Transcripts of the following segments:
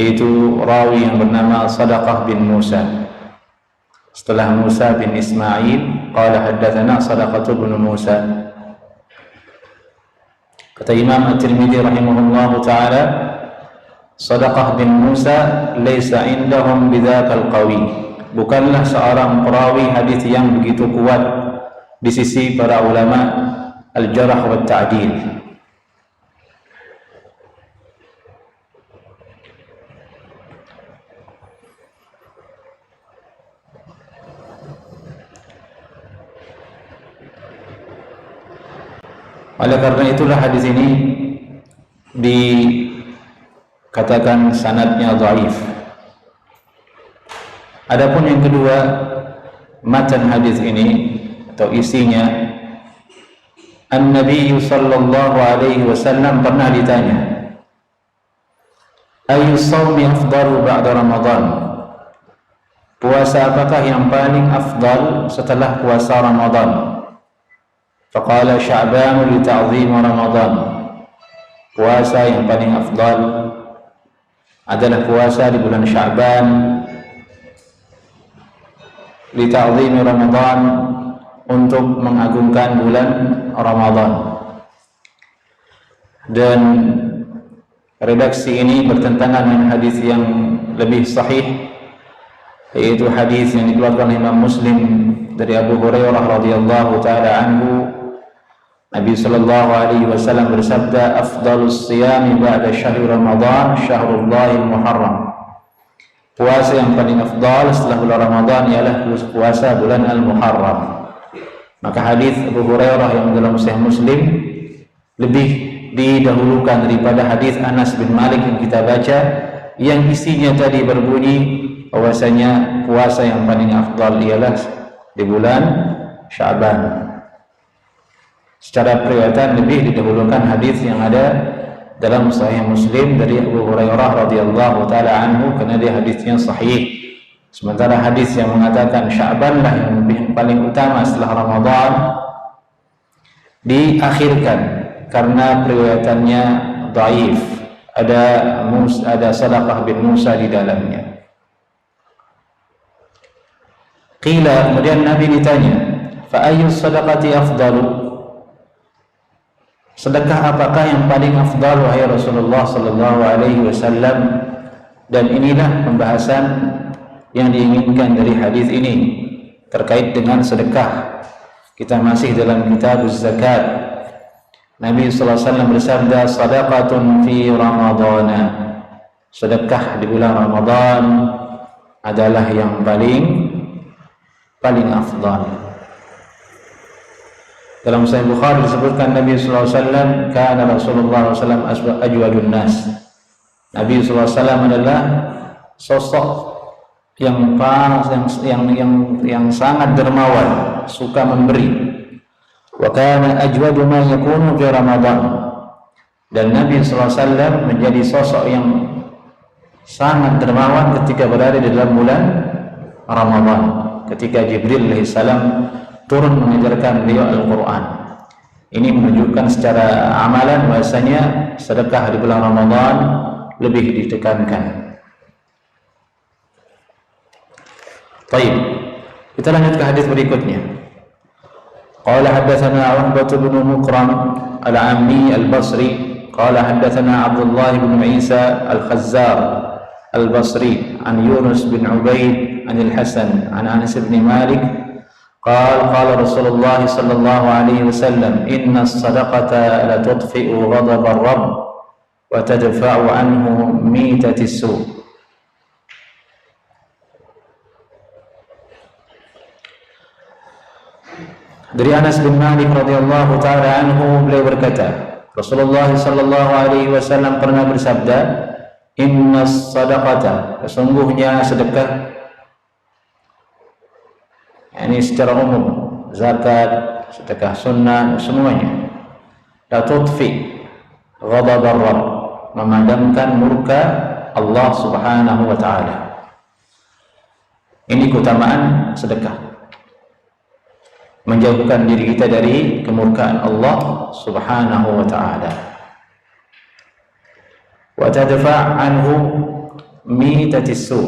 yaitu rawi yang bernama Sadaqah bin Musa. Setelah Musa bin Ismail, qala haddatsana Sadaqah bin Musa. Kata Imam At-Tirmidzi rahimahullahu taala, Sadaqah bin Musa laisa indahum bidzakal qawi. Bukanlah seorang perawi hadis yang begitu kuat di sisi para ulama al-jarh wa ta'dil. Oleh karena itulah hadis ini dikatakan sanadnya dhaif. Adapun yang kedua, matan hadis ini atau isinya, An-Nabi sallallahu alaihi wasallam pernah ditanya, ayu shaumi afdalu ba'da Ramadan? Puasa apakah yang paling afdal setelah puasa Ramadan? Faqala Sya'ban li ta'zim Ramadan. Puasa yang paling afdal adalah puasa di bulan Sya'ban li ta'zim Ramadan, untuk mengagungkan bulan Ramadan. Dan redaksi ini bertentangan dengan hadis yang lebih sahih, yaitu hadis yang dikeluarkan oleh Imam Muslim dari Abu Hurairah radhiyallahu taala anhu. Nabi sallallahu alaihi wasallam bersabda, afdalus siyami ba'da syahri Ramadan syahrullahil muharram. Puasa yang paling afdal setelah bulan Ramadan ialah puasa bulan Al-Muharram. Maka hadis Abu Hurairah yang dalam Sahih Muslim lebih didahulukan daripada hadis Anas bin Malik yang kita baca, yang isinya tadi berbunyi bahwasanya puasa yang paling afdal ialah di bulan Sya'ban. Secara periwayatan lebih didahulukan hadis yang ada dalam Sahih Muslim dari Abu Hurairah radhiyallahu taala anhu, karena dia hadisnya sahih. Sementara hadis yang mengatakan Sya'ban lah yang paling utama setelah Ramadan diakhirkan karena periwayatannya dhaif. Ada Sadaqah bin Musa di dalamnya. Qila, kemudian Nabi ditanya, fa ayyu sadaqati afdalu? Sedekah apakah yang paling afdal wahai Rasulullah sallallahu alaihi wasallam? Dan inilah pembahasan yang diinginkan dari hadis ini terkait dengan sedekah. Kita masih dalam kitab zakat. Nabi sallallahu alaihi wasallam bersabda, sadaqatun fi Ramadana. Sedekah di bulan Ramadan adalah yang paling afdal. Dalam Sahih Bukhari disebutkan Nabi sallallahu alaihi wasallam, kana Rasulullah sallallahu alaihi wasallam ajwadun nas. Nabi sallallahu alaihi wasallam adalah sosok yang sangat dermawan, suka memberi. Wa kana ajwadu ma yakunu fi Ramadan. Dan Nabi sallallahu alaihi wasallam menjadi sosok yang sangat dermawan ketika berada di dalam bulan Ramadan, ketika Jibril alaihi salam turun mengajarkan beliau Al-Quran. Ini menunjukkan secara amalan bahasanya sedekah di bulan Ramadan lebih ditekankan. Baik, kita lanjut ke hadis berikutnya. Qala haddatsana Wahbah bin Muqram al-Ammi al-Basri qala haddatsana Abdullah bin Isa al-Khazzar al-Basri an Yunus bin Ubaid an al-Hasan an Anas bin Malik قال رسول الله صلى الله عليه وسلم إن الصدقة لتطفئ غضب الرب وتدفع عنه ميتة السوء. Dari Anas bin Malik radhiyallahu taala anhu, beliau berkata, Rasulullah sallallahu alaihi wasallam pernah bersabda, inna sadaqata, sesungguhnya sedekah, ini secara umum, zakat, sedekah sunnah, semuanya, la tudfi ghadab ar-rabb, memadamkan murka Allah subhanahu wa ta'ala. Ini keutamaan sedekah, menjauhkan diri kita dari kemurkaan Allah subhanahu wa ta'ala. Wa tadfa' anhu, mitatis su.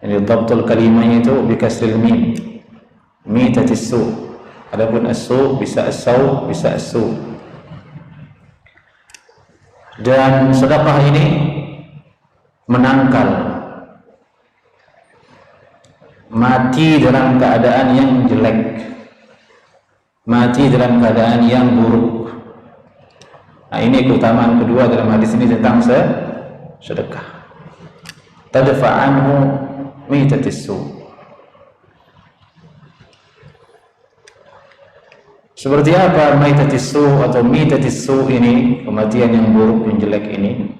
Ini dhabtul kalimahnya itu bikasril mim. Mitatis su. Adapun as-su bisa as-saw, bisa as-su. Dan sedekah ini menangkal mati dalam keadaan yang jelek, mati dalam keadaan yang buruk. Nah, ini keutamaan kedua dalam hadis ini tentang sedekah. Tadfa anhu mitatis su. Seperti apa maitatis su atau mitatis su ini, kematian yang buruk, yang jelek ini?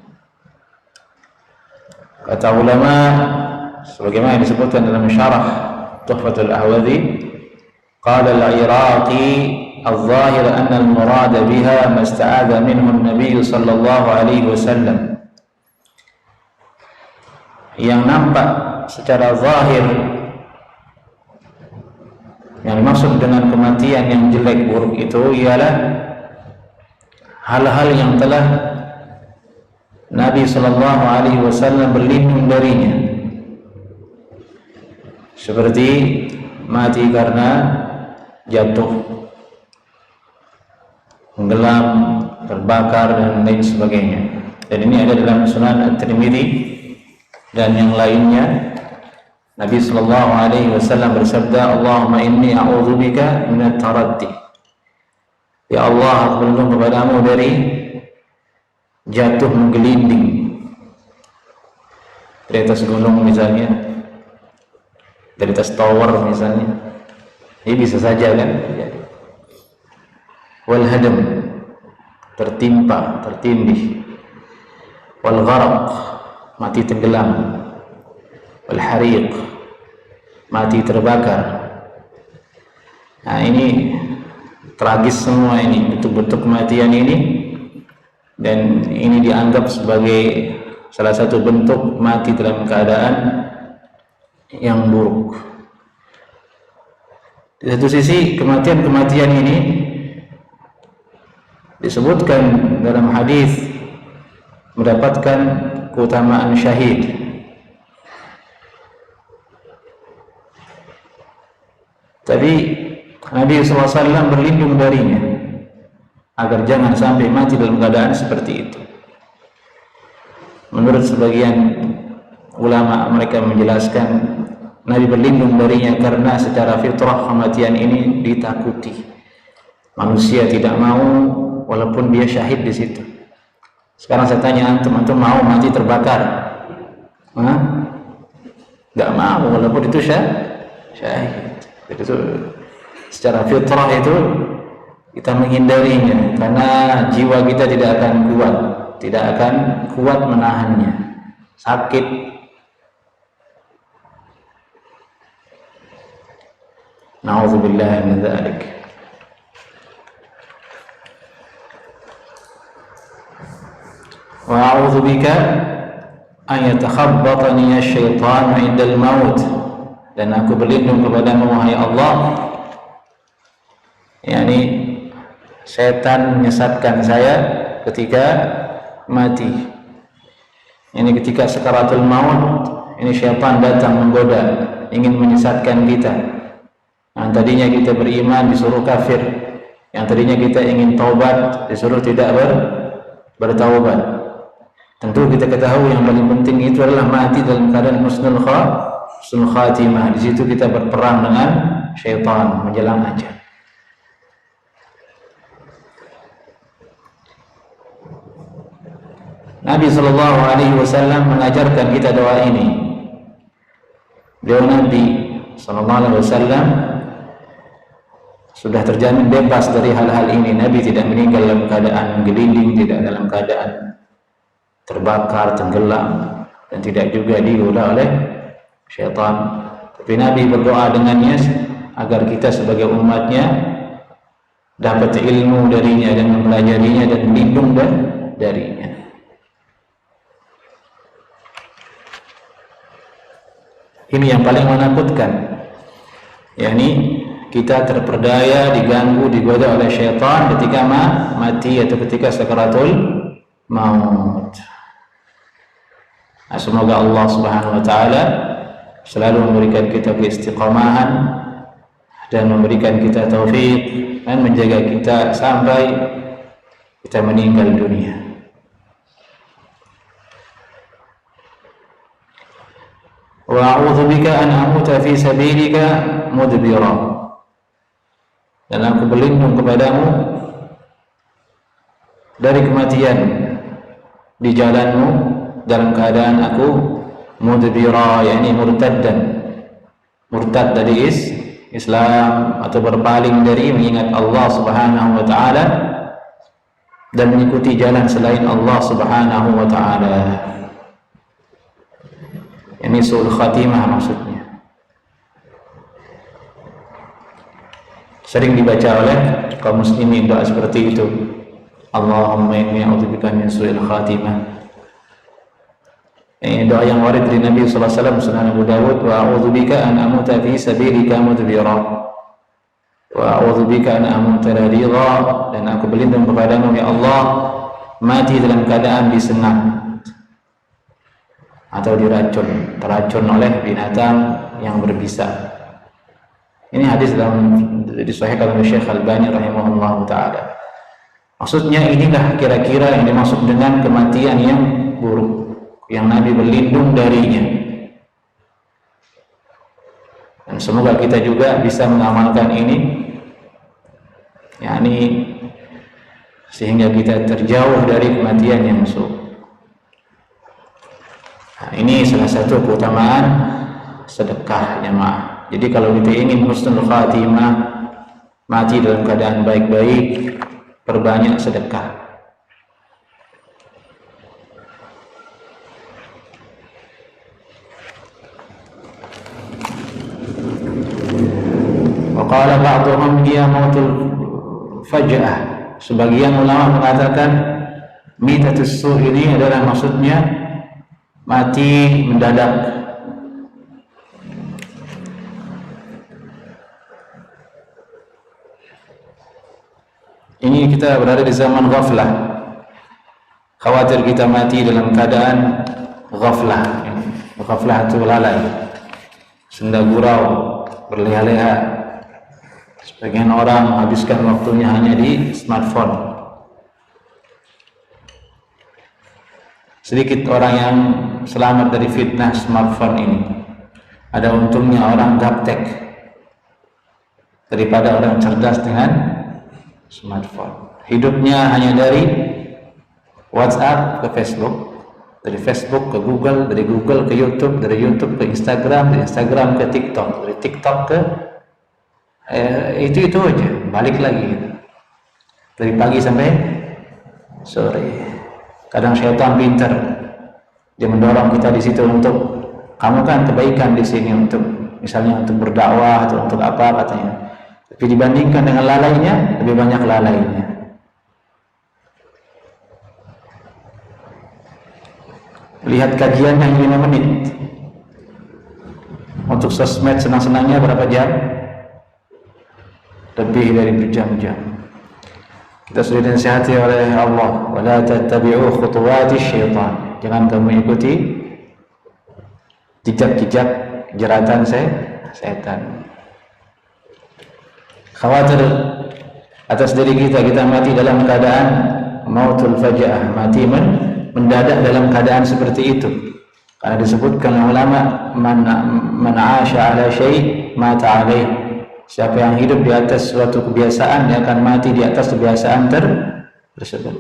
Kata ulama sebagaimana yang disebutkan dalam syarah Tuhfatul Ahwadhi, qala al-Iraqi al-zahir anna al-murad biha ma ista'adha minhu an-nabiy sallallahu alaihi wasallam. Yang nampak secara zahir, yang dimaksud dengan kematian yang jelek buruk itu ialah hal-hal yang telah Nabi sallallahu alaihi wasallam berlindung darinya, seperti mati karena jatuh, tenggelam, terbakar dan lain sebagainya. Dan ini ada dalam Sunan At-Tirmidzi dan yang lainnya. Nabi sallallahu alaihi wasallam bersabda, Allahumma inni a'udzubika minat taraddi. Ya Allah, aku berlindung kepadamu dari jatuh menggelinding dari atas gunung misalnya, dari atas tower misalnya. Ini bisa saja kan. Wal hadam, tertimpa, tertindih. Wal gharaq, mati tenggelam. Wal hariq, mati terbakar. Nah, ini tragis semua ini, bentuk-bentuk kematian ini, dan ini dianggap sebagai salah satu bentuk mati dalam keadaan yang buruk. Di satu sisi kematian-kematian ini disebutkan dalam hadis mendapatkan keutamaan syahid. Tapi Nabi SAW berlindung darinya agar jangan sampai mati dalam keadaan seperti itu. Menurut sebagian ulama, mereka menjelaskan Nabi berlindung darinya karena secara fitrah kematian ini ditakuti. Manusia tidak mau walaupun dia syahid di situ. Sekarang saya tanya antum mau mati terbakar? Nggak mau walaupun itu syahid. Itu secara fitrah itu kita menghindarinya karena jiwa kita tidak akan kuat menahannya, sakit. Na'udzubillah min dzalik. Wa a'udzu bika an yatakhabbatani asy-syaitanu 'indal maut. Dan aku berlindung kepadamu wahai Allah, yakni setan menyesatkan saya ketika mati. Ini ketika sakaratul maut, ini syaitan datang menggoda, ingin menyesatkan kita. Yang tadinya kita beriman disuruh kafir, yang tadinya kita ingin taubat disuruh tidak bertaubat. Tentu kita ketahui yang paling penting itu adalah mati dalam keadaan husnul khatimah. Di situ kita berperang dengan syaitan menjelang ajal. Nabi sallallahu alaihi wasallam mengajarkan kita doa ini. Beliau Nabi sallallahu alaihi wasallam sudah terjamin bebas dari hal-hal ini. Nabi tidak meninggal dalam keadaan gelinding, tidak dalam keadaan terbakar, tenggelam, dan tidak juga digoda oleh syaitan. Tapi Nabi berdoa dengannya agar kita sebagai umatnya dapat ilmu darinya dan mempelajarinya dan berlindung darinya. Ini yang paling menakutkan, yakni kita terperdaya, diganggu, digoda oleh syaitan ketika mati atau ketika sakaratul maut. Semoga Allah Subhanahu wa taala selalu memberikan kita keistiqomahan dan memberikan kita taufik dan menjaga kita sampai kita meninggal dunia. Wa a'udzu bika an amuta fi sabilika mudbira. Dan aku berlindung kepadamu dari kematian di jalanmu dalam keadaan aku mudbira, yakni murtaddan. Murtad dari Islam atau berpaling dari mengingat Allah Subhanahu wa taala dan mengikuti jalan selain Allah Subhanahu wa taala. Ini suul khatimah maksudnya. Sering dibaca oleh kaum muslimin doa seperti itu. Allahumma inni a'udzubika min su'il khatimah. Ini doa yang warid dari Nabi sallallahu alaihi wasallam Sunan Abu Dawud, wa a'udzubika an amuta fi sabilika mudbira. Wa a'udzubika an amuta ridha, dan aku berlindung kepadamu ya Allah mati dalam keadaan disengat atau teracun oleh binatang yang berbisa. Ini hadis disahihkan oleh Syekh Al-Albani rahimahullah taala. Maksudnya inilah kira-kira yang dimaksud dengan kematian yang buruk, yang Nabi berlindung darinya. Dan semoga kita juga bisa mengamalkan ini, yakni sehingga kita terjauh dari kematian yang buruk. Nah, ini salah satu keutamaan sedekah jemaah. Jadi kalau kita ingin husnul khatimah, mati dalam keadaan baik-baik, perbanyak sedekah. Wa qala ba'dhum hiya mautul faj'ah. Sebagian ulama mengatakan mitatus su' ini adalah maksudnya mati mendadak. Ini kita berada di zaman ghaflah. Khawatir kita mati dalam keadaan ghaflah. Ghaflah itu lalai, senda gurau, berleha-leha. Sebagian orang menghabiskan waktunya hanya di smartphone. Sedikit orang yang selamat dari fitnah smartphone ini. Ada untungnya orang gaptek daripada orang cerdas dengan smartphone. Hidupnya hanya dari WhatsApp ke Facebook, dari Facebook ke Google, dari Google ke YouTube, dari YouTube ke Instagram, dari Instagram ke TikTok, dari TikTok ke itu aja, balik lagi dari pagi sampai sore. Kadang syaitan pintar, dia mendorong kita di situ untuk kamu kan kebaikan di sini untuk misalnya untuk berdakwah atau untuk apa katanya. Tapi dibandingkan dengan lalainya, lebih banyak lalainya. Lihat kajian yang 5 menit. Untuk sosmed senang-senangnya berapa jam? Lebih dari berjam-jam. Kita sudah dinasihati oleh Allah, wala tattabi'u khutuwatis syaitan. Jangan kamu ikuti jejak-jejak jeratan setan. Khawatir atas diri kita mati dalam keadaan mautul faja'ah, mati mendadak dalam keadaan seperti itu. Karena disebutkan ulama man 'asha 'ala syai' mata 'alaih. Siapa yang hidup di atas suatu kebiasaan, dia akan mati di atas kebiasaan tersebut.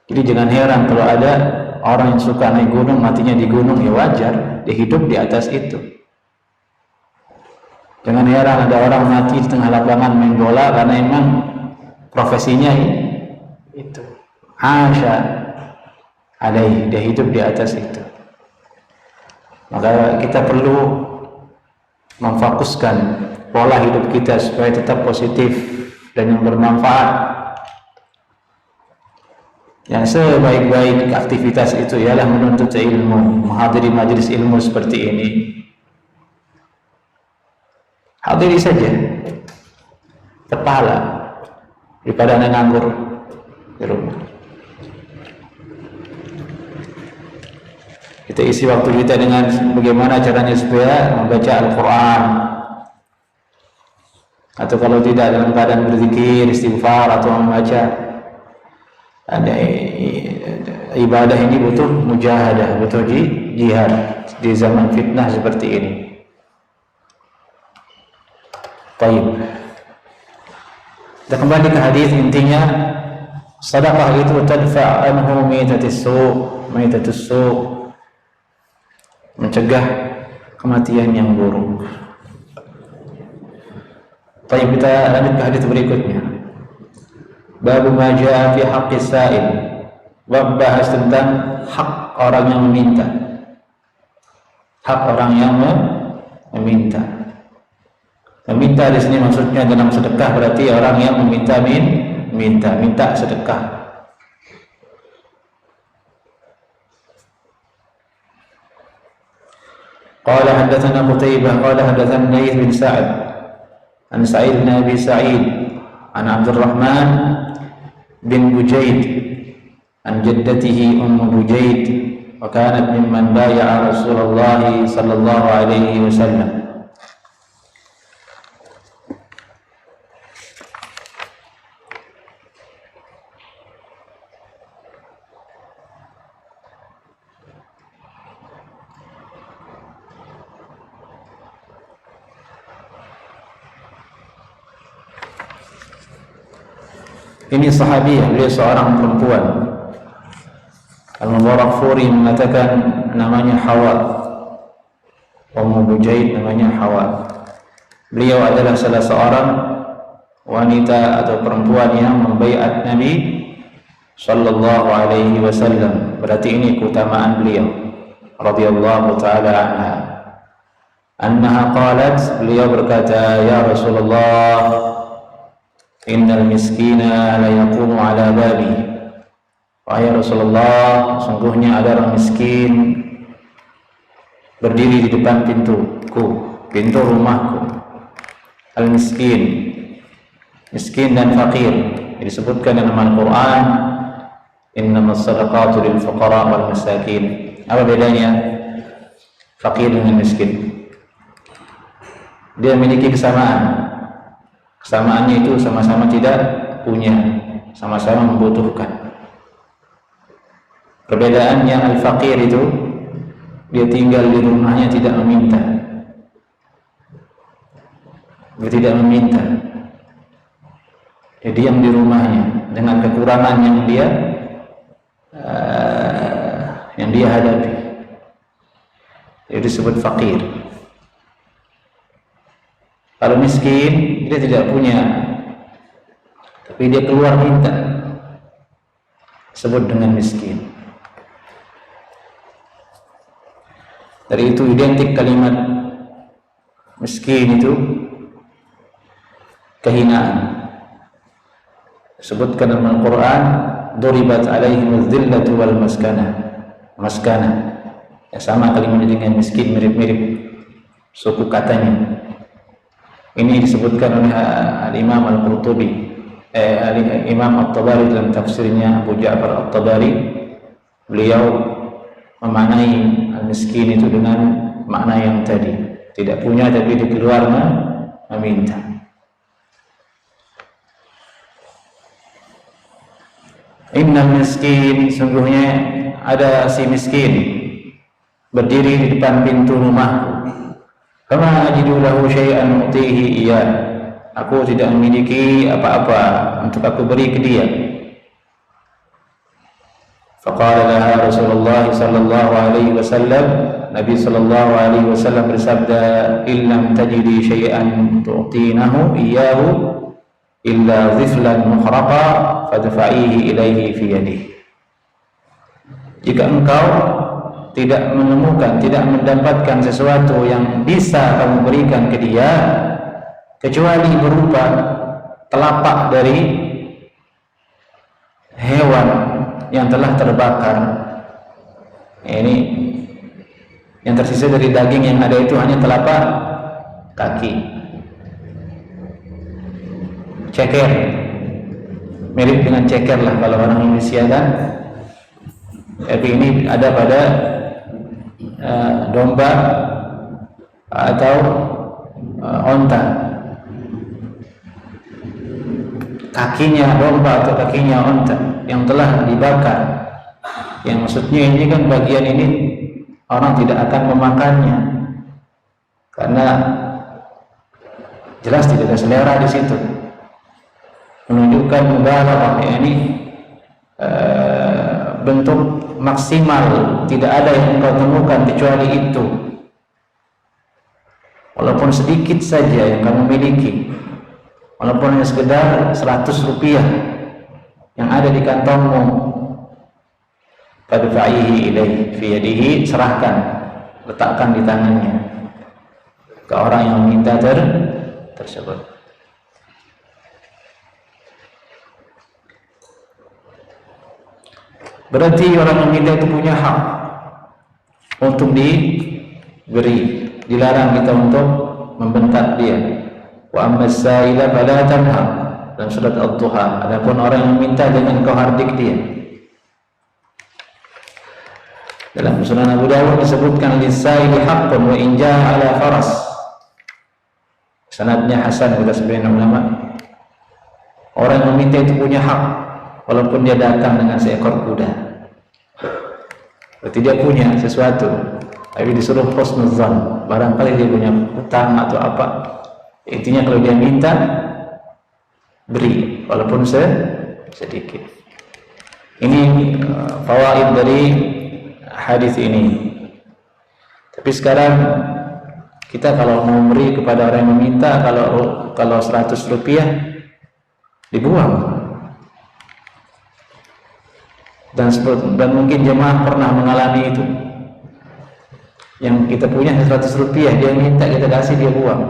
Jadi jangan heran kalau ada orang yang suka naik gunung, matinya di gunung, ya wajar, dia hidup di atas itu. Jangan heran ada orang mati di tengah lapangan main bola karena emang profesinya itu. Asya alaih, dia hidup di atas itu. Maka kita perlu memfokuskan pola hidup kita supaya tetap positif dan yang bermanfaat. Yang sebaik-baik aktivitas itu ialah menuntut ilmu, menghadiri majelis ilmu seperti ini. Hadiri saja, berpahala daripada anda nganggur di rumah. Kita isi waktu kita dengan bagaimana caranya supaya membaca Al-Quran, atau kalau tidak dalam keadaan berzikir, istighfar atau membaca. Ada ibadah ini butuh mujahadah, butuh jihad di zaman fitnah seperti ini. Baik. Kita kembali ke hadis, intinya sedekah itu tadfa' anhu maitatus su', mencegah kematian yang buruk. Baik, kita lanjut ke hadis berikutnya. Bab ma jaa fi haqqis sa'il. Bab bahas tentang hak orang yang meminta. Hak orang yang meminta. Meminta di sini maksudnya dalam sedekah berarti orang yang minta sedekah. Qala haddatsana Qutaibah qala haddatsana Laits bin Sa'ad an Sa'id bin Abi Sa'id an Abdurrahman bin Bujaid an jaddatihi Bujaid wa kanat mimman bay'a Rasulullah sallallahu alaihi wasallam. Ini sahabiah, beliau seorang perempuan. Al-Mubarakfuri mengatakan namanya Hawa. Bujaid namanya Hawa. Beliau adalah salah seorang wanita atau perempuan yang membaiat Nabi sallallahu alaihi wasallam. Berarti ini keutamaan beliau radhiyallahu taala anha. Annaha qalat, beliau berkata, ya Rasulullah, innal miskina la yaqumu ala babi. Wahai Rasulullah, sungguhnya ada orang miskin berdiri di depan pintu rumahku. Al-miskin, miskin dan fakir disebutkan dalam Al-Quran, innamas sadaqatu lil fuqara wal masakin. Apa bedanya fakir dengan miskin? Dia memiliki kesamaan. Kesamaannya itu sama-sama tidak punya, sama-sama membutuhkan. Perbedaannya al-faqir itu dia tinggal di rumahnya tidak meminta. Dia tidak meminta. Dia diam di rumahnya dengan kekurangan yang dia hadapi. Itu disebut faqir. Kalau miskin, dia tidak punya, tapi dia keluar minta, disebut dengan miskin. Dari itu identik kalimat miskin itu kehinaan. Disebutkan dalam Al-Quran, duribat alaihimuz zillatu wal maskana. Ya, sama kalimat dengan miskin, mirip-mirip suku katanya. Ini disebutkan oleh Al-Imam Al-Qurtubi, Imam At-Tabari dalam tafsirnya Abu Ja'far At-Tabari. Beliau memaknai al-miskin itu dengan makna yang tadi, tidak punya tapi di keluar meminta. Innal miskin, sungguhnya ada si miskin berdiri di depan pintu rumahku. Kama ajidu lahu syai'an utihi iyah. Aku tidak memiliki apa-apa untuk aku beri ke dia. Faqala laha Rasulullah sallallahu alaihi wasallam, Nabi sallallahu alaihi wasallam bersabda, illam tajidi syai'an tu'tinahu iyyahu illa dhiflan muhraqa fadfa'ihi ilaihi fi yadihi. Jika engkau tidak menemukan, tidak mendapatkan sesuatu yang bisa kamu berikan ke dia kecuali berupa telapak dari hewan yang telah terbakar. Ini yang tersisa dari daging yang ada itu hanya telapak kaki, ceker, mirip dengan ceker lah kalau orang Indonesia kan. Tapi ini ada pada domba atau onta. Kakinya domba atau kakinya onta yang telah dibakar, yang maksudnya ini kan bagian ini orang tidak akan memakannya karena jelas tidak ada selera di situ, menunjukkan mubalaghah, yakni bentuk maksimal, tidak ada yang engkau temukan kecuali itu, walaupun sedikit saja yang kamu miliki, walaupun hanya sekedar 100 rupiah yang ada di kantongmu, fadfa'ihi ilaihi fi yadihi, serahkan, letakkan di tangannya ke orang yang meminta tersebut. Berarti orang yang minta itu punya hak untuk diberi, dilarang kita untuk membentak dia. Wa ammas sa'ila fala tanhar, dalam surat Ad-Duha. Adapun orang yang minta jangan kau hardik dia. Dalam Sunan Abu Dawud disebutkan lis-sa'ili haqqun wa in jaa'a ala faras. Sanadnya hasan kata sebagian ulama. Orang yang meminta itu punya hak walaupun dia datang dengan seekor kuda. Berarti dia punya sesuatu, tapi disuruh husnuzan, barangkali dia punya hutang atau apa. Intinya kalau dia minta, beri walaupun sedikit. Ini fawaid dari hadis ini. Tapi sekarang kita kalau mau memberi kepada orang yang meminta, kalau 100 rupiah dibuang. Dan mungkin jemaah pernah mengalami itu. Yang kita punya 100 rupiah, dia minta kita kasih, dia buang.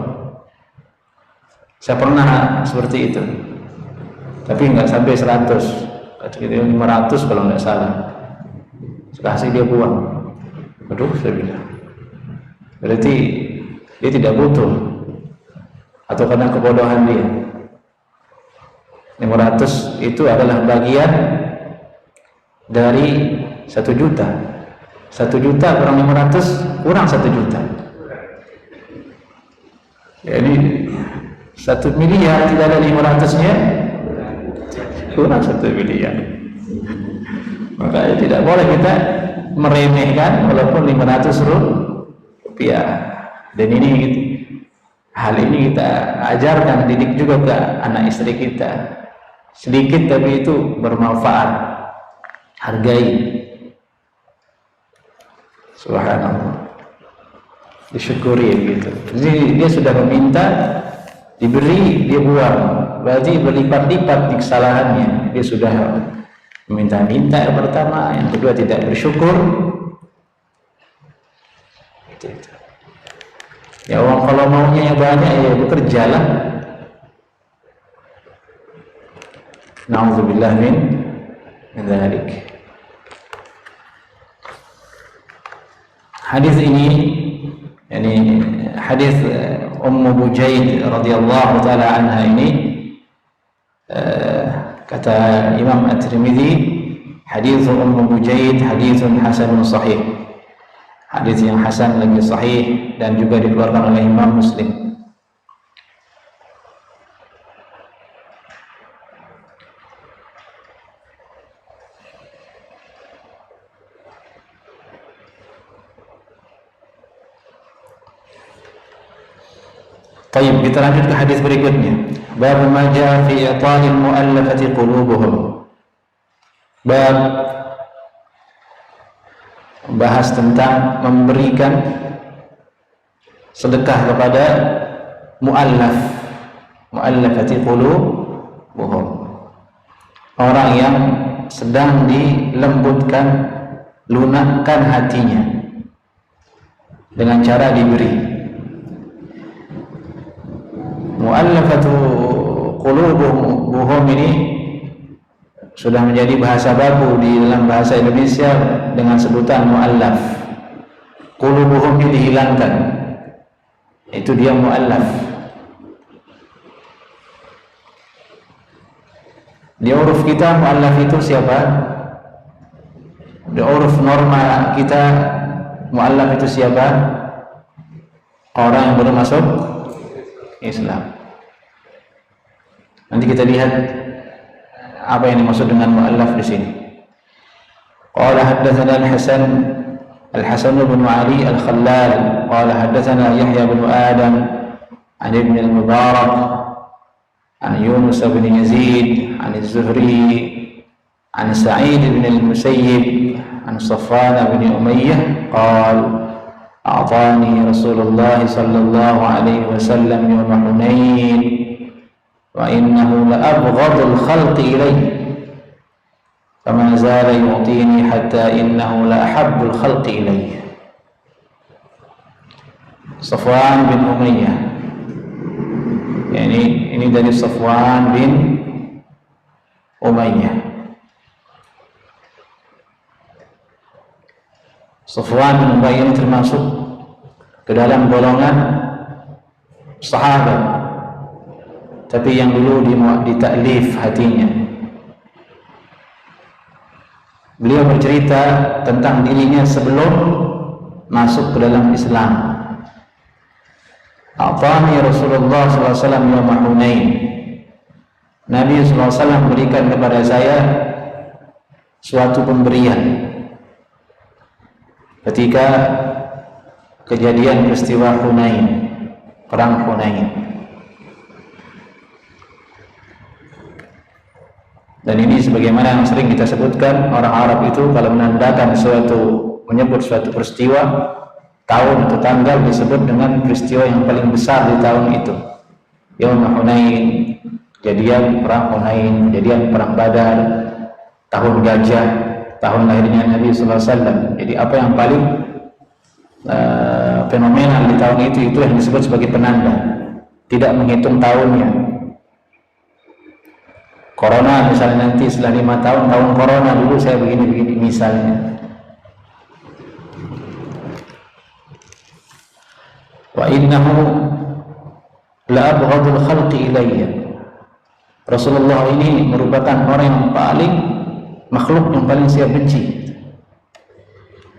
Saya pernah seperti itu, tapi nggak sampai 100, 500 kalau nggak salah. Kasih, dia buang. Aduh, saya bilang, berarti dia tidak butuh atau karena kebodohan dia. 500 itu adalah bagian dari 1 juta. 1 juta kurang 500 kurang 1 juta. Jadi 1 miliar tidak ada 500-nya, kurang 1 miliar. Makanya tidak boleh kita meremehkan walaupun 500 rupiah. Dan ini hal ini kita ajarkan, didik juga ke anak istri kita. Sedikit tapi itu bermanfaat. Hargai. Subhanallah. Disyukuri gitu. Jadi dia sudah meminta, diberi, dia buang. Berarti berlipat-lipat kesalahannya. Dia sudah meminta-minta yang pertama, yang kedua tidak bersyukur. Itu. Ya Allah, kalau maunya yang banyak ya bekerjalah. Na'udzubillah min dzalik. Hadis ini, yani hadis Ummu Bujaid radhiyallahu taala anha ini, kata Imam At-Tirmidzi, hadis Ummu Bujaid hadisun hasanun sahih. Hadis yang hasan lagi sahih dan juga dikeluarkan oleh Imam Muslim. Baik, kita lanjut ke hadis berikutnya. Bab ma jaa fi i'ta'il mu'allafati qulubuhum. Bab bahas tentang memberikan sedekah kepada mu'allafati qulubuhum. Orang yang sedang dilembutkan, lunakkan hatinya dengan cara diberi. Mu'allafatu qulubuhum ini sudah menjadi bahasa baku di dalam bahasa Indonesia dengan sebutan mu'allaf. Qulubuhumnya dihilangkan, itu dia mu'allaf. Di uruf kita mu'allaf itu siapa? Di uruf norma kita mu'allaf itu siapa? Orang yang baru masuk Islam. Nanti kita lihat apa yang dimaksud dengan mu'allaf di sini. Qala haddatsana Al-Hasan bin Ali Al-Khallal qala haddatsana Yahya bin Adam an Ibn Al-Mubarak an Yunus bin Yazid an Az-Zuhri an Sa'id bin Al-Musayyib an Safwan bin Umayyah qala أعطاني رسول الله صلى الله عليه وسلم يوم حنين وإنه لأبغض الخلق إليه فما زال يعطيني حتى إنه لأحب الخلق إليه. Safwan bin Umayyah, ini dari Safwan bin Umayyah. Safwan bin Umayyah ini termasuk ke dalam golongan sahabat, tapi yang dulu ditaklif hatinya. Beliau bercerita tentang dirinya sebelum masuk ke dalam Islam. A'tani Rasulullah SAW yawm Hunain. Nabi SAW berikan kepada saya suatu pemberian ketika kejadian peristiwa Hunain, perang Hunain. Dan ini sebagaimana yang sering kita sebutkan, orang Arab itu kalau menandakan menyebut suatu peristiwa, tahun atau tanggal disebut dengan peristiwa yang paling besar di tahun itu. Yaum Hunain, kejadian perang Hunain, kejadian perang Badar, tahun gajah, tahun lahirnya Nabi SAW. Jadi apa yang paling fenomenal di tahun itu yang disebut sebagai penanda, tidak menghitung tahunnya. Corona misalnya nanti setelah 5 tahun, tahun Corona dulu saya begini-begini misalnya. Wa innahu la abghadul khalqi ilayya. Rasulullah ini merupakan orang yang makhluk yang paling saya benci.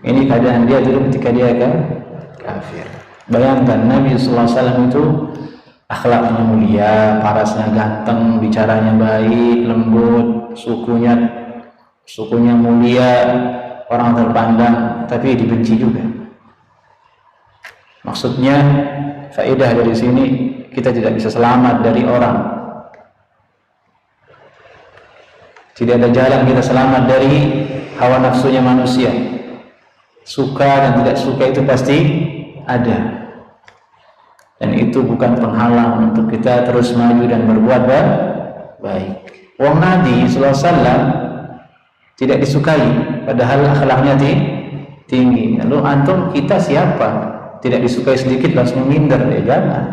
Ini keadaan dia dulu ketika dia kafir. Bayangkan Nabi SAW itu akhlaknya mulia, parasnya ganteng, bicaranya baik, lembut, sukunya mulia, orang terpandang, tapi dibenci juga. Maksudnya faedah dari sini, kita tidak bisa selamat dari orang. Tidak ada jalan kita selamat dari hawa nafsunya manusia. Suka dan tidak suka itu pasti ada. Dan itu bukan penghalang untuk kita terus maju dan berbuat baik. Wong Nabi SAW tidak disukai, padahal akhlaknya tinggi. Lalu antum kita siapa? Tidak disukai sedikit langsung minder, ya jangan.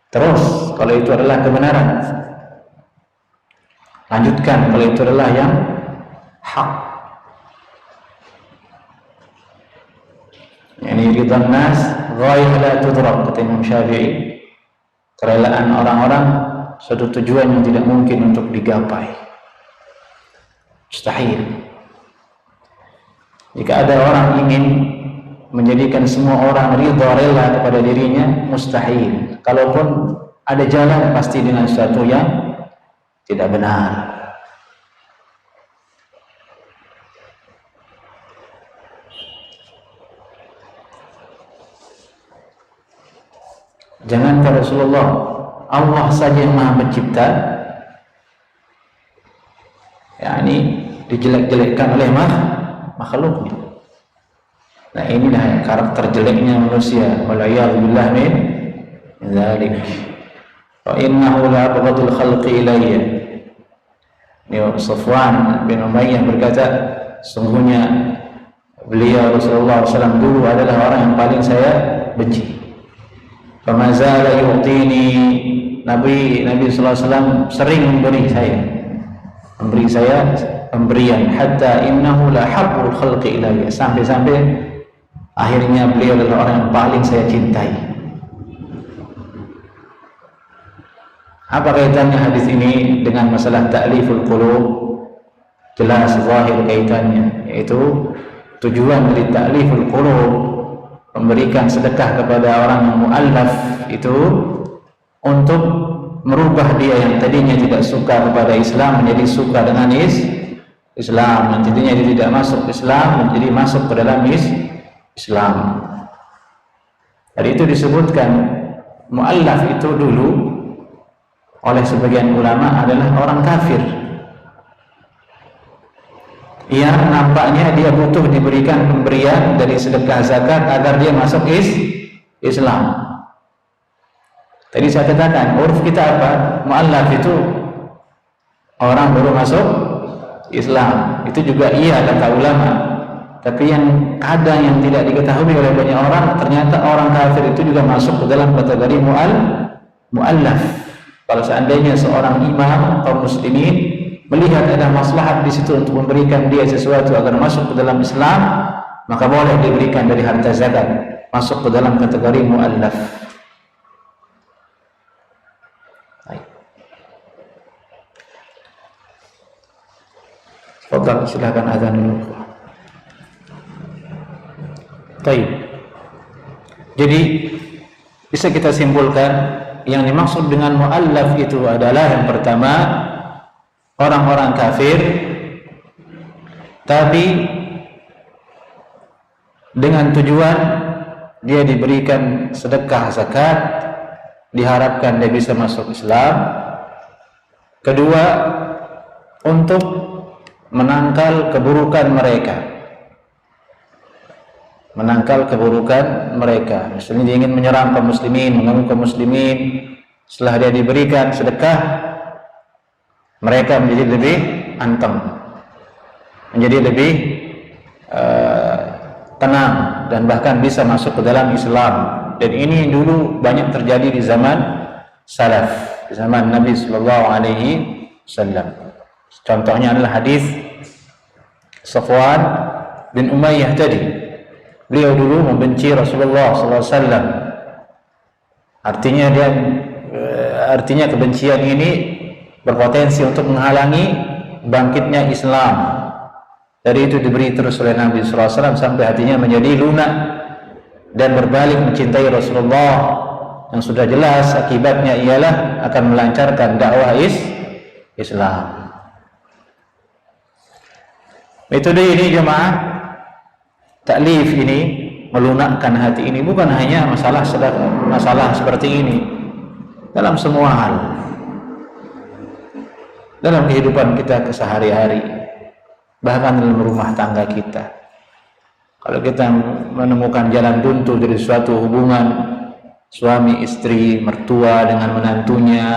Terus kalau itu adalah kebenaran, lanjutkan kalau itu adalah yang hak. Ini ridwan nas ghayah la tudrak, kata Imam Syafi'i. Kerelaan orang-orang suatu tujuan yang tidak mungkin untuk digapai, mustahil. Jika ada orang ingin menjadikan semua orang ridha rela kepada dirinya, mustahil. Kalaupun ada jalan, pasti dengan sesuatu yang tidak benar. Jangankan Rasulullah, Allah saja yang Maha Pencipta, yakni dijelek-jelekkan oleh makhluknya. Nah, inilah karakter jeleknya manusia. Wala'iyadzubillah min dzalik. Wa innahu la abghadul khalqi ilayya. Safwan bin Umayyah berkata, sungguhnya beliau Rasulullah SAW dulu adalah orang yang paling saya benci. Famazala yu'tini, Nabi SAW sering memberi saya pemberian, hatta innahu la habbul khalqi ilayya, sampai akhirnya beliau adalah orang yang paling saya cintai. Apa kaitannya hadis ini dengan masalah ta'liful qulub? Jelas zahir kaitannya, yaitu tujuan dari ta'liful qulub, memberikan sedekah kepada orang yang mu'allaf itu untuk merubah dia yang tadinya tidak suka kepada Islam menjadi suka dengan Islam, yang tadinya dia tidak masuk Islam menjadi masuk ke dalam Islam. Jadi itu disebutkan mu'allaf itu dulu oleh sebagian ulama adalah orang kafir yang nampaknya dia butuh diberikan pemberian dari sedekah zakat agar dia masuk Islam. Tadi saya katakan uruf kita apa? Mu'allaf itu orang baru masuk Islam. Itu juga iya kata ulama. Tapi yang kadang yang tidak diketahui oleh banyak orang, ternyata orang kafir itu juga masuk ke dalam kategori mu'allaf. Kalau seandainya seorang imam kaum muslimin melihat ada maslahat di situ untuk memberikan dia sesuatu agar masuk ke dalam Islam, maka boleh diberikan dari harta zakat, masuk ke dalam kategori mu'allaf. Fadhal, silakan azan dulu. Baik. Jadi bisa kita simpulkan yang dimaksud dengan mu'allaf itu adalah yang pertama orang-orang kafir tapi dengan tujuan dia diberikan sedekah zakat, diharapkan dia bisa masuk Islam. Kedua, untuk menangkal keburukan mereka. Menangkal keburukan mereka. Misalnya dia ingin menyerang kaum muslimin, mengganggu kaum muslimin, setelah dia diberikan sedekah, mereka menjadi lebih anteng, menjadi lebih tenang dan bahkan bisa masuk ke dalam Islam. Dan ini dulu banyak terjadi di zaman salaf, di zaman Nabi sallallahu alaihi wasallam. Contohnya adalah hadis Safwan bin Umayyah tadi. Beliau dulu membenci Rasulullah SAW. Artinya kebencian ini berpotensi untuk menghalangi bangkitnya Islam. Dari itu diberi terus oleh Nabi SAW sampai hatinya menjadi lunak dan berbalik mencintai Rasulullah, yang sudah jelas akibatnya ialah akan melancarkan dakwah Islam. Metode ini jemaah, taklif ini, melunakkan hati ini bukan hanya masalah seperti ini, dalam semua hal, dalam kehidupan kita kesehari-hari, bahkan dalam rumah tangga kita. Kalau kita menemukan jalan buntu dari suatu hubungan suami istri, mertua dengan menantunya,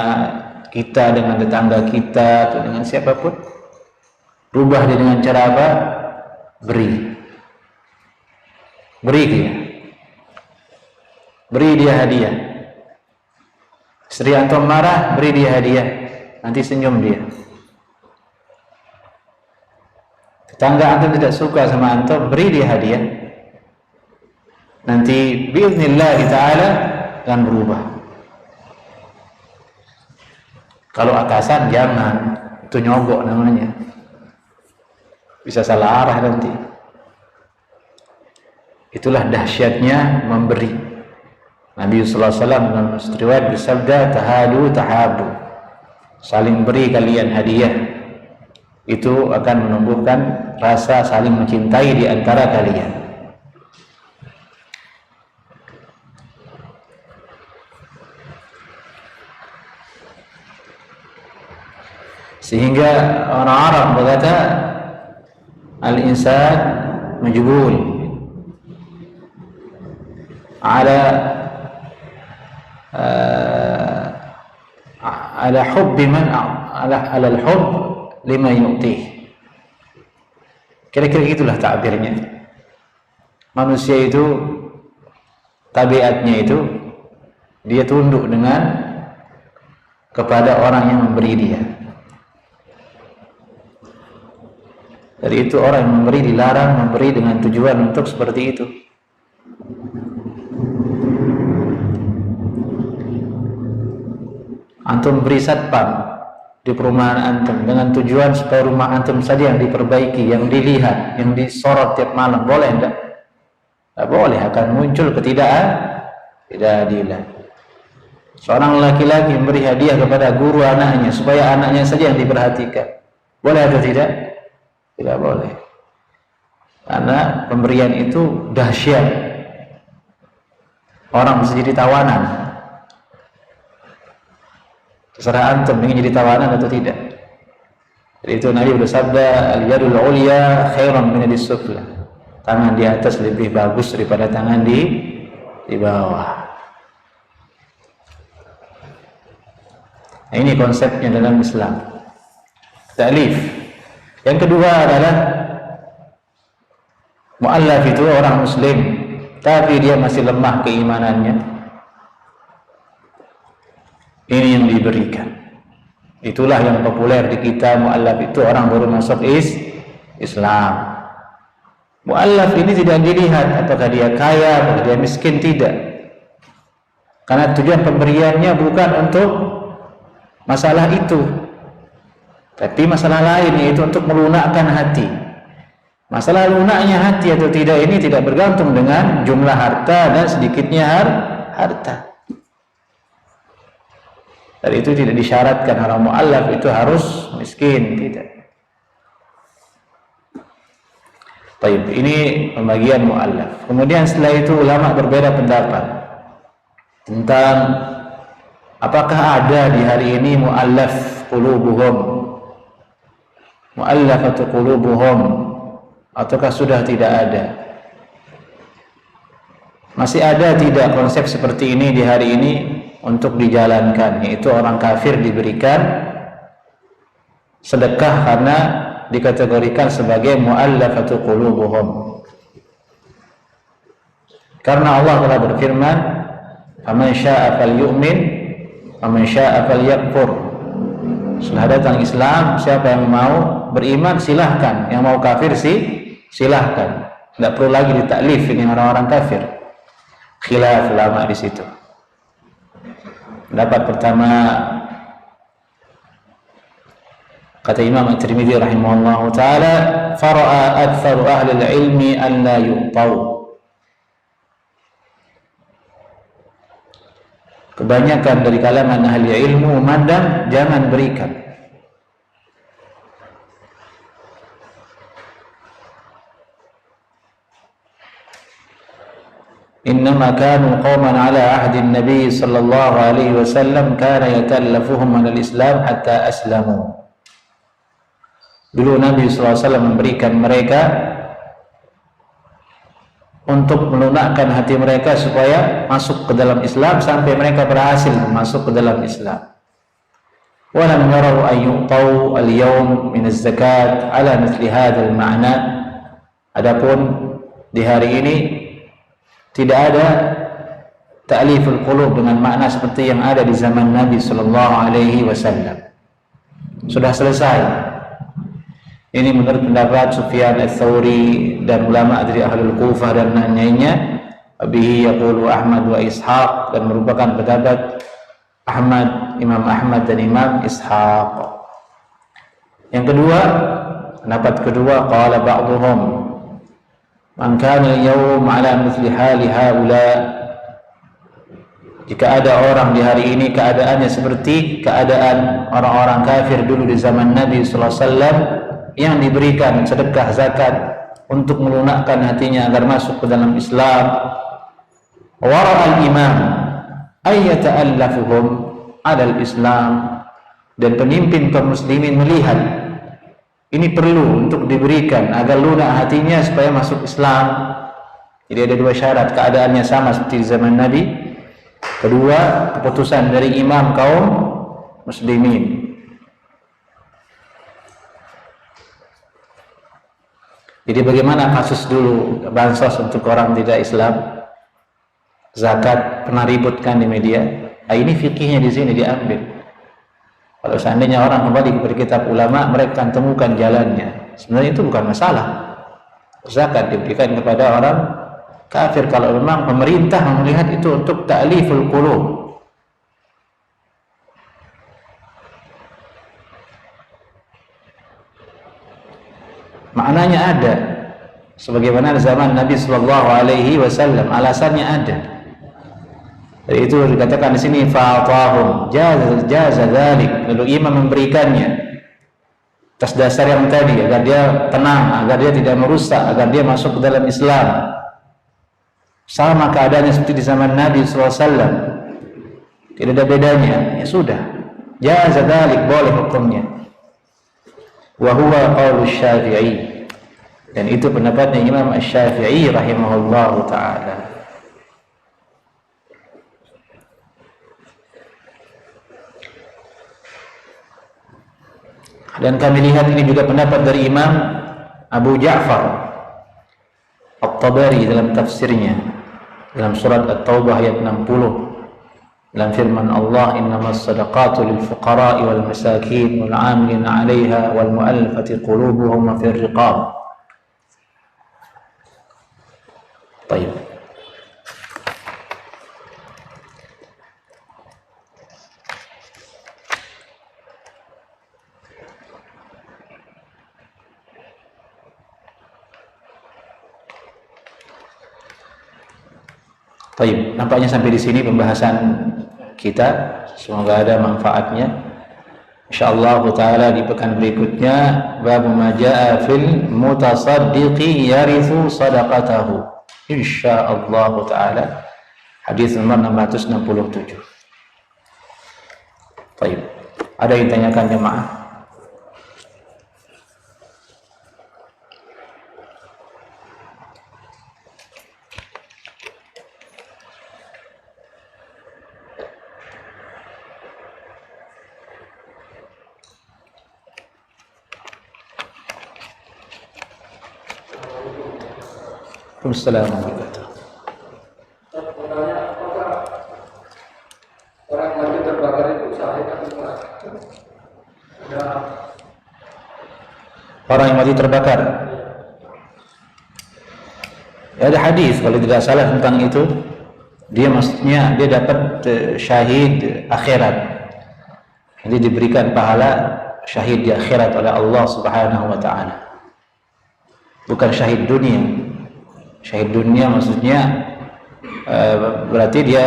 kita dengan tetangga kita, atau dengan siapapun, rubah dia dengan cara apa? Beri dia hadiah. Istri antum marah, beri dia hadiah, nanti senyum dia. Tetangga antum tidak suka sama antum, beri dia hadiah, nanti biiznillah ta'ala akan berubah. Kalau atasan jangan, itu nyogok namanya, bisa salah arah nanti. Itulah dahsyatnya memberi. Nabi sallallahu alaihi wasallam dalam riwayat bersabda, tahadu tahabu, saling beri kalian hadiah, itu akan menumbuhkan rasa saling mencintai di antara kalian. Sehingga orang Arab berkata, al-insan majbul ala hubbi man ala al-hubb lima yu'tih. Kira-kira itulah takbirnya. Manusia itu tabiatnya itu dia tunduk kepada orang yang memberi dia. Dari itu orang yang memberi dilarang memberi dengan tujuan untuk seperti itu. Antum beri satpam, di perumahan antum dengan tujuan supaya rumah antum saja yang diperbaiki, yang dilihat, yang disorot tiap malam, boleh enggak? Tidak boleh, akan muncul ketidakadilan. Seorang laki-laki memberi hadiah kepada guru anaknya supaya anaknya saja yang diperhatikan, boleh atau tidak? Tidak boleh, karena pemberian itu dahsyat. Orang bisa jadi tawanan. Terserah antum ingin jadi tawanan atau tidak. Jadi itu Nabi bersabda, al-yadul ulya khairan min yadis sufla. Tangan di atas lebih bagus daripada tangan di bawah. Nah, ini konsepnya dalam Islam. Ta'lif. Yang kedua adalah mu'allaf itu orang muslim tapi dia masih lemah keimanannya. Ini yang diberikan. Itulah yang populer di kita. Mu'allaf itu orang baru masuk Islam. Mu'allaf ini tidak dilihat apakah dia kaya, apakah dia miskin, tidak. Karena tujuan pemberiannya bukan untuk masalah itu, tapi masalah lain, yaitu untuk melunakkan hati. Masalah lunaknya hati atau tidak ini tidak bergantung dengan jumlah harta dan sedikitnya harta. Dan itu tidak disyaratkan orang mu'allaf itu harus miskin, tidak. Baik, ini pembagian mu'allaf. Kemudian setelah itu ulama berbeda pendapat tentang apakah ada di hari ini mu'allaf qulubuhum, mu'allafatu qulubuhum, ataukah sudah tidak ada. Masih ada tidak konsep seperti ini di hari ini untuk dijalankan, yaitu orang kafir diberikan sedekah karena dikategorikan sebagai mu'allafatu qulubuhum. Karena Allah telah berfirman, "Faman syaa'a falyu'min, faman syaa'a falyakfur." Setelah datang Islam, siapa yang mau beriman silahkan, yang mau kafir silahkan. Tidak perlu lagi ditaklif ini orang-orang kafir. Khilaf ulama di situ. Pendapat pertama, kata Imam At-Tirmidzi rahimahullah ta'ala, fara'a aktsaru ahli al-ilmi an la yu'tau. Kebanyakan dari kalangan ahli ilmu memandang jangan berikan. Innama kanu qauman ala ahdi Nabi sallallahu alaihi wasallam kana yatallafuhum min al-Islam hatta aslamu. Dulu Nabi SAW memberikan mereka untuk melunakkan hati mereka supaya masuk ke dalam Islam sampai mereka berhasil masuk ke dalam Islam. Walam yarau an yu'tau al-yawm min az-zakat ala mithli hadzal ma'na. Adapun di hari ini tidak ada ta'liful qulub dengan makna seperti yang ada di zaman Nabi sallallahu alaihi wasallam. Sudah selesai. Ini menurut pendapat Sufyan Ats-Tsauri dan ulama dari Ahlul Kufah dan lainnya. Bihi yaqulu Ahmad wa Ishaq, dan merupakan pendapat Ahmad, Imam Ahmad dan Imam Ishaq. Yang kedua, pendapat kedua, qala ba'dhum man kana al-yawm ala mithli hali haula. Jika ada orang di hari ini keadaannya seperti keadaan orang-orang kafir dulu di zaman Nabi sallallahu alaihi wasallam, yang diberikan sedekah zakat untuk melunakkan hatinya agar masuk ke dalam Islam. Wara'al imam ayyata'allafuhum adal Islam, dan pemimpin kaum muslimin melihat ini perlu untuk diberikan agar lunak hatinya supaya masuk Islam. Jadi ada dua syarat, keadaannya sama seperti zaman Nabi. Kedua, keputusan dari imam kaum muslimin. Jadi bagaimana kasus dulu bansos untuk orang tidak Islam, zakat, pernah ributkan di media. Nah, ini fikihnya di sini diambil. Kalau seandainya orang kembali kepada kitab ulama, mereka akan temukan jalannya. Sebenarnya itu bukan masalah. Zakat diberikan kepada orang kafir kalau memang pemerintah melihat itu untuk ta'liful qulub. maknanya ada. Sebagaimana zaman Nabi Sallallahu Alaihi Wasallam, alasannya ada. Jadi itu dikatakan di sini fa'atahum jaza dzalik, lalu imam memberikannya atas dasar yang tadi, agar dia tenang, agar dia tidak merusak, agar dia masuk ke dalam Islam. Sama keadaannya seperti di zaman Nabi Sallallahu Alaihi Wasallam, tidak ada bedanya. Ya sudah, jaza dzalik, boleh hukumnya. Wa huwa qaulu Syafi'i, dan itu pendapatnya Imam Asy-Syafi'i rahimahullahu ta'ala. Dan kami lihat ini juga pendapat dari Imam Abu Ja'far At-Tabari dalam tafsirnya, dalam surat At-Taubah ayat 60, dalam firman Allah, innamas sadaqatu lil fuqara'i wal masakin wal 'amilina 'alaiha wal mu'allafati qulubuhum wa fir riqab. Baik. Baik, nampaknya sampai di sini pembahasan kita. Semoga ada manfaatnya. Insyaallah taala di pekan berikutnya bab ma jaa fil mutasaddiqi yarithu sadaqatahu. Insyaallah taala hadis nomor 667. Baik. Ada yang tanyakan jemaah? Assalamualaikum. Orang mati terbakar itu syahid atau Orang yang mati terbakar. Ya, ada hadis kalau tidak salah tentang itu. Dia maksudnya dia dapat syahid akhirat. Jadi diberikan pahala syahid di akhirat oleh Allah Subhanahu wa taala. Bukan syahid dunia. Syahid dunia maksudnya berarti dia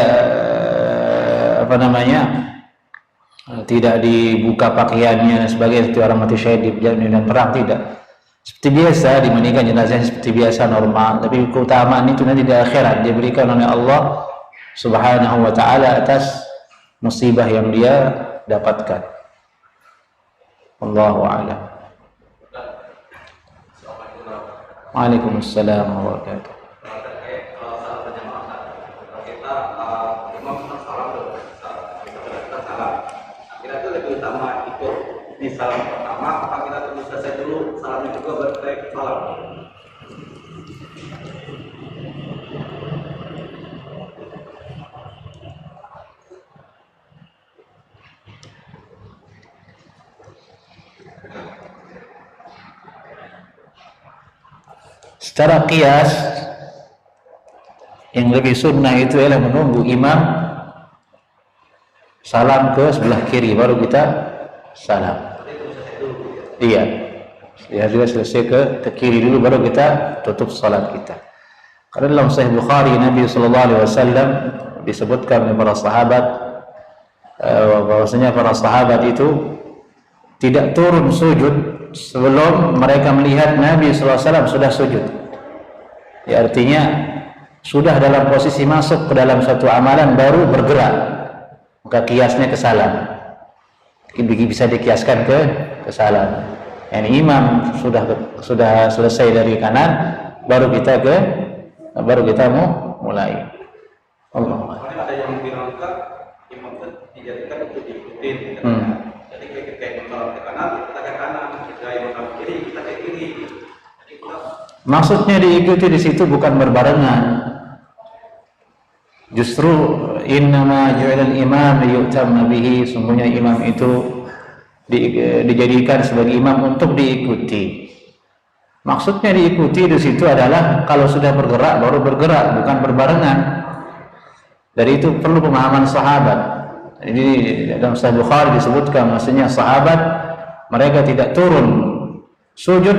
tidak dibuka pakaiannya sebagai seperti orang mati syahid di medan perang, tidak. Seperti biasa dimandikan jenazahnya seperti biasa normal, tapi keutamaan itu nanti di akhirat diberikan oleh Allah Subhanahu wa taala atas musibah yang dia dapatkan. Wallahu a'lam. Waalaikumsalam warahmatullahi wabarakatuh. Ini salam pertama, apa kita tunggu selesai dulu, salamnya juga berbaik salam. Secara qiyas yang lebih sunnah itu adalah menunggu imam salam ke sebelah kiri baru kita salam. Iya, ya dia selesai ke kiri dulu baru kita tutup salat kita. Karena dalam Sahih Bukhari Nabi Sallallahu Alaihi Wasallam disebutkan oleh para sahabat bahwasanya para sahabat itu tidak turun sujud sebelum mereka melihat Nabi Sallallahu Alaihi Wasallam sudah sujud. Ya, artinya sudah dalam posisi masuk ke dalam satu amalan baru bergerak, maka kiasnya ke salam. Bisa dikiaskan ke salam. Yani imam sudah selesai dari kanan, baru kita mau mulai. Allah. Ada yang bilang imam itu dijadikan untuk diikutin. Jadi ketika imam ke kanan, kita ke kanan. Ketika imam ke kiri, kita ke kiri. Jadi maksudnya diikuti di situ bukan berbarengan. Justru innama ju'ilal imam liyu'tamma bihi, sungguhnya imam itu dijadikan sebagai imam untuk diikuti. Maksudnya diikuti di situ adalah kalau sudah bergerak baru bergerak, bukan berbarengan. Dari itu perlu pemahaman sahabat. Jadi dalam Sahih Bukhari disebutkan maksudnya sahabat mereka tidak turun sujud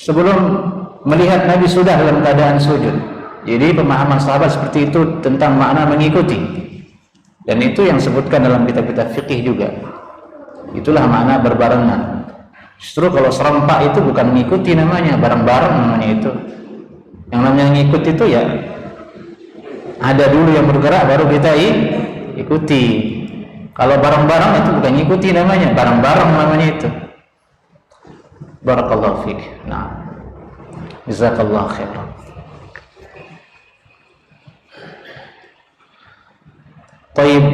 sebelum melihat Nabi sudah dalam keadaan sujud. Jadi pemahaman sahabat seperti itu tentang makna mengikuti, dan itu yang disebutkan dalam kitab-kitab fikih juga. Itulah makna berbarengan. Justru kalau serempak itu bukan mengikuti namanya, bareng-bareng namanya itu. Yang namanya ngikut itu ya ada dulu yang bergerak baru kita ikuti. Kalau bareng-bareng itu bukan ngikuti namanya, bareng-bareng namanya itu. Barakallahu fiik. Nah, jazakallahu khairan. Baik,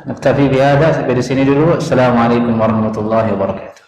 naktafi bihadza, sampai di sini dulu. Assalamualaikum warahmatullahi wabarakatuh.